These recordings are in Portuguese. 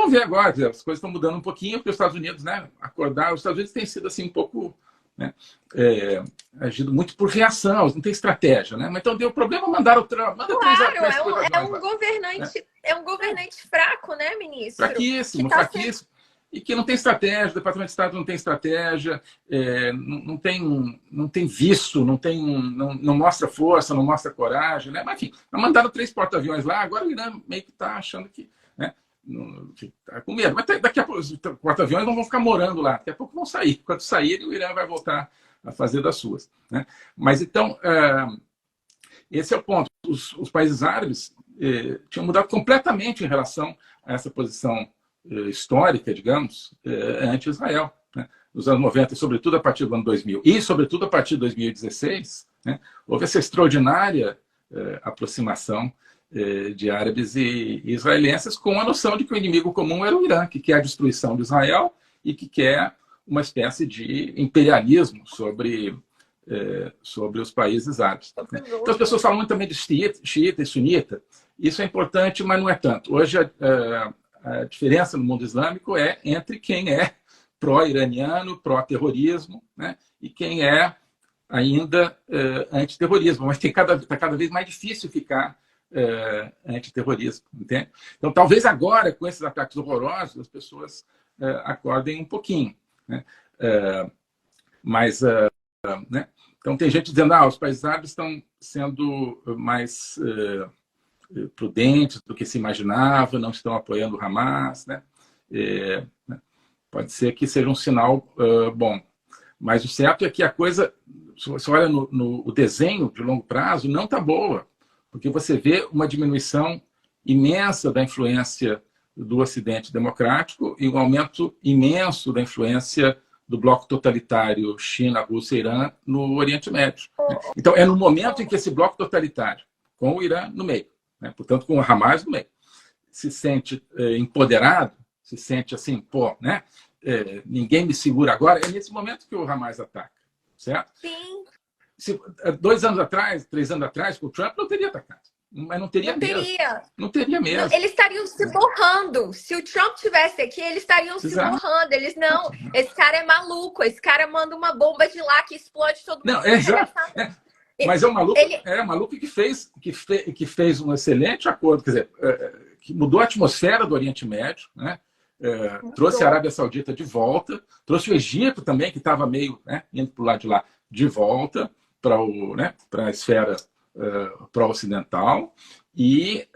vamos ver agora, as coisas estão mudando um pouquinho, porque os Estados Unidos, né, acordar, os Estados Unidos têm sido assim um pouco, né, agido muito por reação, não tem estratégia, né? Mas então deu problema, mandaram o Trump, manda Claro, três porta-aviões lá. é um governante fraco, né, ministro? Que Fraquíssimo, tá sendo... fraquíssimo. E que não tem estratégia, o Departamento de Estado não tem estratégia, não tem visto, não mostra força, não mostra coragem, né? Mas enfim, mandaram 3 porta-aviões lá, agora o Irã meio que está achando que, né, está com medo. Mas daqui a pouco os porta-aviões não vão ficar morando lá, daqui a pouco vão sair. Quando saírem, o Irã vai voltar a fazer das suas, né? Mas então, esse é o ponto. Os países árabes tinham mudado completamente em relação a essa posição histórica, digamos, anti-Israel, né? Nos anos 90, e sobretudo a partir do ano 2000, e sobretudo a partir de 2016, né, houve essa extraordinária aproximação de árabes e israelenses com a noção de que o inimigo comum era o Irã, que quer a destruição de Israel e que quer uma espécie de imperialismo sobre os países árabes, né? Então as pessoas falam muito também de xiita e sunita. Isso é importante, mas não é tanto. Hoje a diferença no mundo islâmico é entre quem é pró-iraniano, pró-terrorismo, né, e quem é ainda antiterrorismo. Mas está cada vez mais difícil ficar antiterrorismo, entende? Então, talvez agora, com esses ataques horrorosos, as pessoas acordem um pouquinho, né? Mas, né? Então, tem gente dizendo que os países árabes estão sendo mais prudentes do que se imaginava, não estão apoiando o Hamas, né? Né? Pode ser que seja um sinal bom. Mas o certo é que a coisa, se você olha no desenho de longo prazo, não está boa, porque você vê uma diminuição imensa da influência do Ocidente democrático e um aumento imenso da influência do bloco totalitário China, Rússia e Irã no Oriente Médio, né? Então, é no momento em que esse bloco totalitário, com o Irã no meio, né, portanto, com o Hamas no meio, se sente empoderado, se sente assim, pô, né, ninguém me segura agora, é nesse momento que o Hamas ataca, certo? Sim. 2 anos atrás, 3 anos atrás, com o Trump, não teria atacado. Mas não teria mesmo. Não teria mesmo. Não, eles estariam se borrando. Se o Trump tivesse aqui, eles estariam se borrando. Eles, não, esse cara é maluco, esse cara manda uma bomba de lá que explode todo mundo. Não, exato. Mas é um maluco, maluco que fez um excelente acordo, quer dizer, que mudou a atmosfera do Oriente Médio, né? Trouxe a Arábia Saudita de volta, trouxe o Egito também, que estava meio, né, indo para o lado de lá, de volta para a esfera pró-ocidental. E,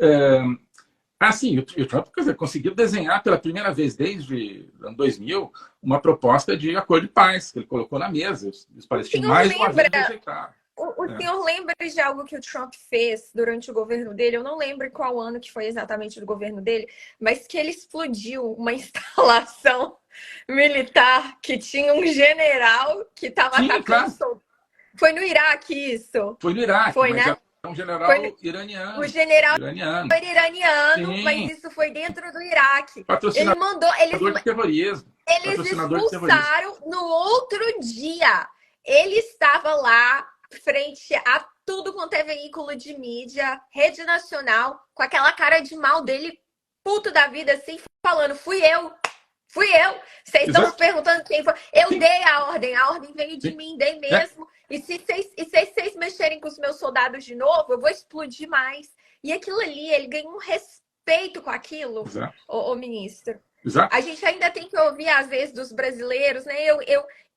assim, o Trump, quer dizer, conseguiu desenhar pela primeira vez desde o ano 2000 uma proposta de acordo de paz, que ele colocou na mesa. Os palestinos mais uma vez rejeitaram. O senhor lembra de algo que o Trump fez durante o governo dele? Eu não lembro qual ano que foi exatamente do governo dele, mas que ele explodiu uma instalação militar que tinha um general que estava atacando. Claro. Foi no Iraque isso? Foi no Iraque, foi, né? É um general iraniano. O general era iraniano, mas isso foi dentro do Iraque. Ele mandou... de terrorismo. Eles expulsaram no outro dia. Ele estava lá frente a tudo quanto é veículo de mídia, rede nacional, com aquela cara de mal dele, puto da vida, assim, falando, fui eu. Vocês estão se perguntando quem foi. Eu dei a ordem veio de mim, dei mesmo. E se vocês mexerem com os meus soldados de novo, eu vou explodir mais. E aquilo ali, ele ganhou um respeito com aquilo, o ministro. Exato. A gente ainda tem que ouvir, às vezes, dos brasileiros, né?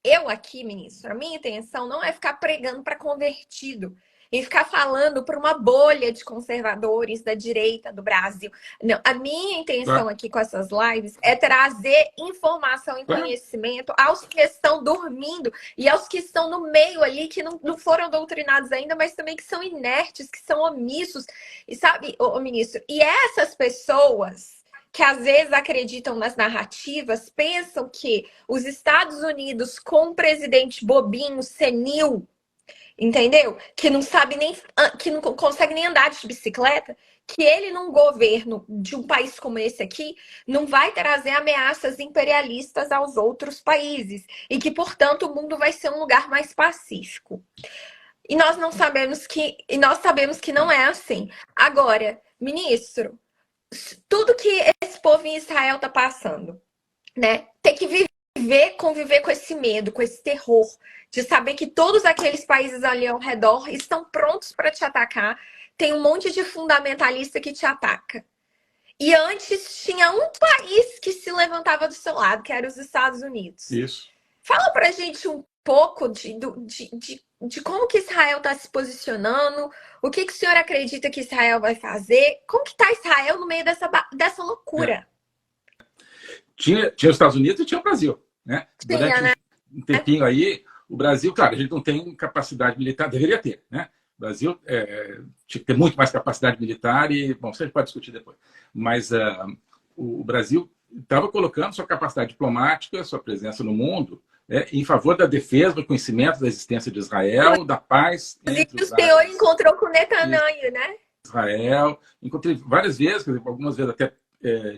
Eu aqui, ministro, a minha intenção não é ficar pregando para convertido e ficar falando para uma bolha de conservadores da direita do Brasil. Não, a minha intenção aqui com essas lives é trazer informação e conhecimento aos que estão dormindo e aos que estão no meio ali, que não foram doutrinados ainda, mas também que são inertes, que são omissos. E sabe, ministro, e essas pessoas que às vezes acreditam nas narrativas, pensam que os Estados Unidos com um presidente bobinho, senil, entendeu? Que não sabe nem, que não consegue nem andar de bicicleta, que ele num governo de um país como esse aqui não vai trazer ameaças imperialistas aos outros países e que, portanto, o mundo vai ser um lugar mais pacífico. E nós sabemos que não é assim. Agora, ministro, tudo que esse povo em Israel está passando, né? Ter que conviver com esse medo, com esse terror, de saber que todos aqueles países ali ao redor estão prontos para te atacar. Tem um monte de fundamentalista que te ataca. E antes tinha um país que se levantava do seu lado, que era os Estados Unidos. Isso. Fala pra gente um pouco de como que Israel está se posicionando, o que o senhor acredita que Israel vai fazer, como que está Israel no meio dessa loucura? Tinha os Estados Unidos e tinha o Brasil, né? Durante né? um tempinho aí, o Brasil, claro, a gente não tem capacidade militar, deveria ter, né? O Brasil tinha que ter muito mais capacidade militar e, bom, isso a gente pode discutir depois. Mas o Brasil estava colocando sua capacidade diplomática, sua presença no mundo, em favor da defesa, do conhecimento da existência de Israel, da paz entre os árabes. O senhor encontrou com Netanyahu, né? Israel, encontrei várias vezes, algumas vezes até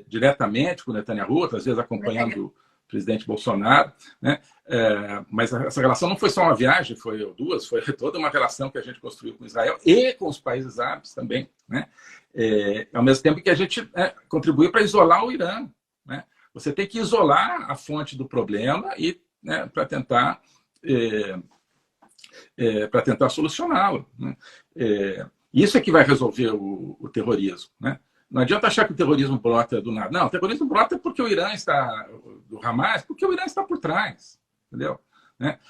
diretamente com Netanyahu, outras vezes acompanhando o presidente Bolsonaro, né? Mas essa relação não foi só uma viagem, foi duas, foi toda uma relação que a gente construiu com Israel e com os países árabes também, né? Ao mesmo tempo que a gente contribuiu para isolar o Irã, né? Você tem que isolar a fonte do problema e para tentar solucioná-lo, né? Isso é que vai resolver o terrorismo, né? Não adianta achar que o terrorismo brota do nada. Não, o terrorismo brota porque o Irã está, do Hamas, porque o Irã está por trás, entendeu? Né?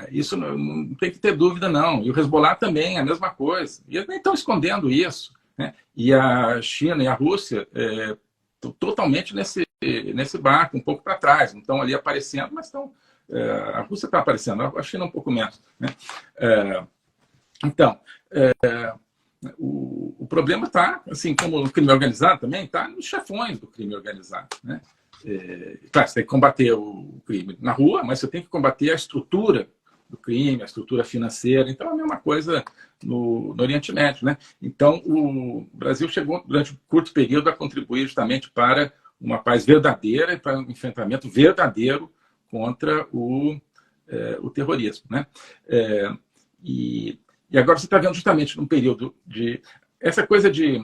Isso não tem que ter dúvida, não. E o Hezbollah também, a mesma coisa. E eles nem estão escondendo isso, né? E a China e a Rússia estão totalmente nesse barco, um pouco para trás. Não estão ali aparecendo, mas estão... a Rússia está aparecendo, a China um pouco menos, né? Então... O problema está, assim como o crime organizado também, está nos chefões do crime organizado, né? Claro, você tem que combater o crime na rua, mas você tem que combater a estrutura do crime, a estrutura financeira. Então, é a mesma coisa no Oriente Médio, né? Então, o Brasil chegou, durante um curto período, a contribuir justamente para uma paz verdadeira e para um enfrentamento verdadeiro contra o terrorismo, né? E agora você está vendo justamente num período de... Essa coisa de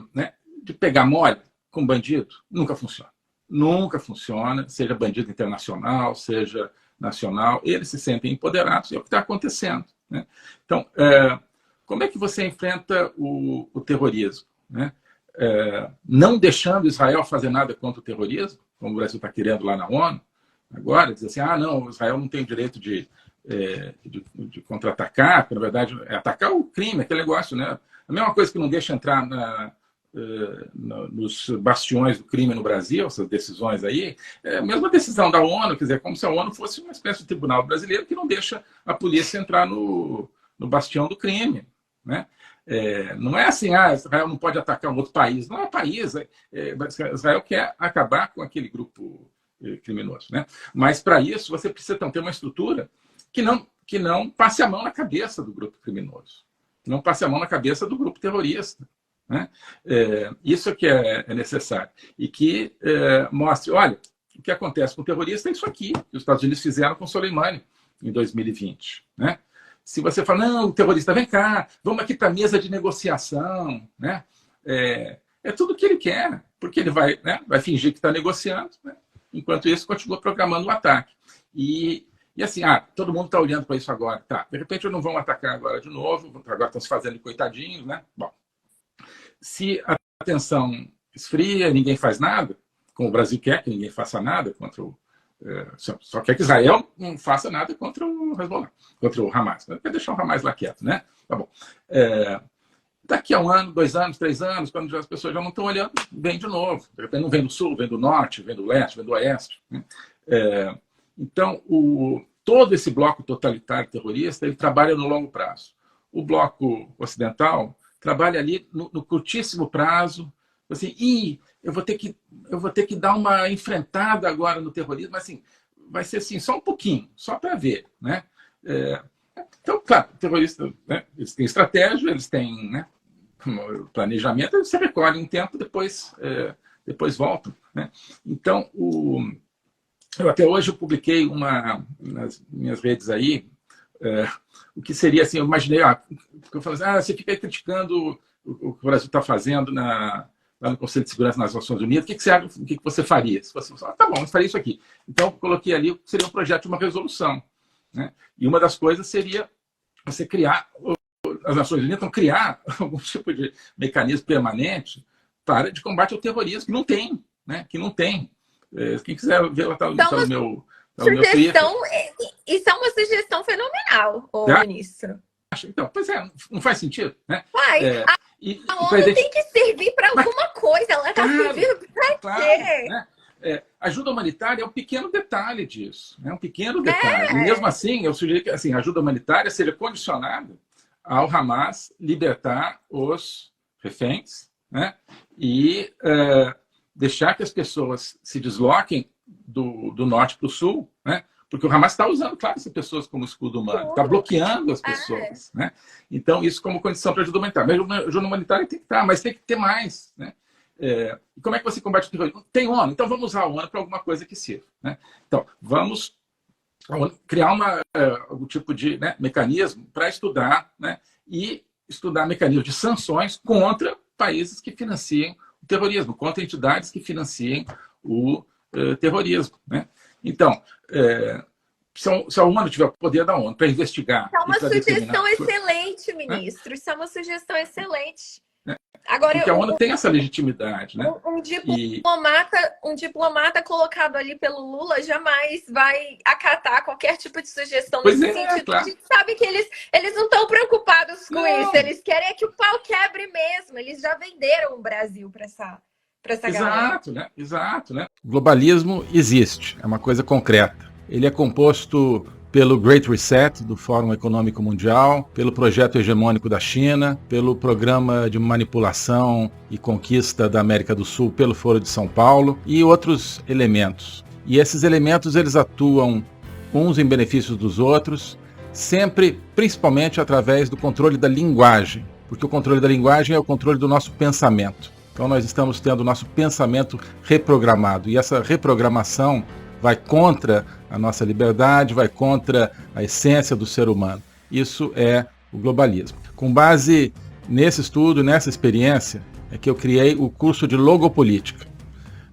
pegar mole com bandido nunca funciona. Nunca funciona, seja bandido internacional, seja nacional. Eles se sentem empoderados e é o que está acontecendo, né? Então, como é que você enfrenta o terrorismo, né? Não deixando Israel fazer nada contra o terrorismo, como o Brasil está querendo lá na ONU, agora, dizer assim, não, Israel não tem o direito de contra-atacar, porque na verdade é atacar o crime, aquele negócio, né? A mesma coisa que não deixa entrar nos bastiões do crime no Brasil, essas decisões aí, a mesma decisão da ONU, quer dizer, como se a ONU fosse uma espécie de tribunal brasileiro que não deixa a polícia entrar no bastião do crime, né? Não é assim, Israel não pode atacar um outro país. Não é país, Israel quer acabar com aquele grupo criminoso, né? Mas para isso você precisa ter uma estrutura que não passe a mão na cabeça do grupo criminoso, que não passe a mão na cabeça do grupo terrorista, né? Isso que é necessário. E que mostre, olha, o que acontece com o terrorista é isso aqui, que os Estados Unidos fizeram com Soleimani em 2020, né? Se você fala, não, o terrorista, vem cá, vamos aqui para a mesa de negociação, né? É tudo o que ele quer, porque ele vai fingir que está negociando, né? Enquanto isso, continua programando o ataque. E assim, todo mundo está olhando para isso agora. Tá, de repente, não vão atacar agora de novo, agora estão se fazendo de coitadinhos, né? Bom, se a tensão esfria, ninguém faz nada, como o Brasil quer que ninguém faça nada contra só quer que Israel não faça nada contra o Hezbollah, contra o Hamas. Quer deixar o Hamas lá quieto, né? Tá bom. Daqui a 1 ano, 2 anos, 3 anos, quando as pessoas já não estão olhando, vem de novo. De repente, não vem do sul, vem do norte, vem do leste, vem do oeste, né? Então, todo esse bloco totalitário terrorista, ele trabalha no longo prazo. O bloco ocidental trabalha ali no curtíssimo prazo, assim, eu vou ter que dar uma enfrentada agora no terrorismo, mas assim, vai ser assim, só um pouquinho, só para ver, né? Então, claro, terroristas, né, eles têm estratégia, eles têm, né, planejamento, eles se recolhem um tempo, depois voltam, né? Então, eu até hoje publiquei nas minhas redes aí, o que seria assim, eu imaginei, porque eu falei assim, você fica aí criticando o que o Brasil está fazendo lá no Conselho de Segurança das Nações Unidas, o que você faria? Se você tá bom, eu faria isso aqui. Então, eu coloquei ali, seria um projeto de uma resolução. Né? E uma das coisas seria você criar, as Nações Unidas então criar algum tipo de mecanismo permanente de combate ao terrorismo, que não tem. Né? Que não tem. Quem quiser ver, ela está no meu... Isso é uma sugestão fenomenal, ministro. Então, pois é, não faz sentido, né? A ONU tem que servir para alguma coisa, ela está servindo para quê? Né? Ajuda humanitária é um pequeno detalhe disso, né? Um pequeno detalhe. E mesmo assim, eu sugeri que assim, a ajuda humanitária seja condicionada ao Hamas libertar os reféns, né? E deixar que as pessoas se desloquem do norte para o sul, né? Porque o Hamas está usando, claro, essas pessoas como escudo humano, está bloqueando as pessoas. Né? Então, isso como condição para ajuda humanitária. Mas ajuda humanitária tem que estar, mas tem que ter mais. Né? E como é que você combate o terrorismo? Tem ONU, então vamos usar a ONU para alguma coisa que sirva. Né? Então, vamos criar algum tipo de mecanismo para estudar, né? E estudar mecanismos de sanções contra países que financiem o terrorismo, contra entidades que financiem o terrorismo. Né? Então, se a ONU tiver o poder da ONU para investigar... Isso é uma sugestão excelente, ministro. Isso é uma sugestão excelente. Agora, porque a ONU tem essa legitimidade. Né? Um diplomata colocado ali pelo Lula jamais vai acatar qualquer tipo de sugestão nesse sentido. Claro. A gente sabe que eles não estão preocupados com isso. Eles querem que o pau quebre mesmo. Eles já venderam o Brasil para essa Exato, né? Exato, né? O globalismo existe, é uma coisa concreta. Ele é composto pelo Great Reset, do Fórum Econômico Mundial, pelo projeto hegemônico da China, pelo programa de manipulação e conquista da América do Sul pelo Foro de São Paulo e outros elementos. E esses elementos, eles atuam uns em benefício dos outros, sempre, principalmente através do controle da linguagem, porque o controle da linguagem é o controle do nosso pensamento. Então nós estamos tendo o nosso pensamento reprogramado, e essa reprogramação vai contra a nossa liberdade, vai contra a essência do ser humano. Isso é o globalismo. Com base nesse estudo, nessa experiência, é que eu criei o curso de Logopolítica.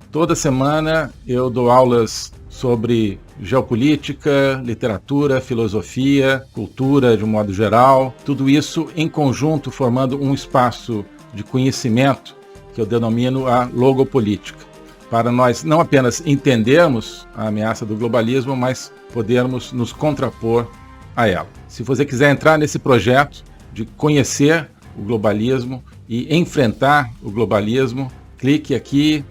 Toda semana eu dou aulas sobre geopolítica, literatura, filosofia, cultura de um modo geral, tudo isso em conjunto formando um espaço de conhecimento que eu denomino a logopolítica, para nós não apenas entendermos a ameaça do globalismo, mas podermos nos contrapor a ela. Se você quiser entrar nesse projeto de conhecer o globalismo e enfrentar o globalismo, clique aqui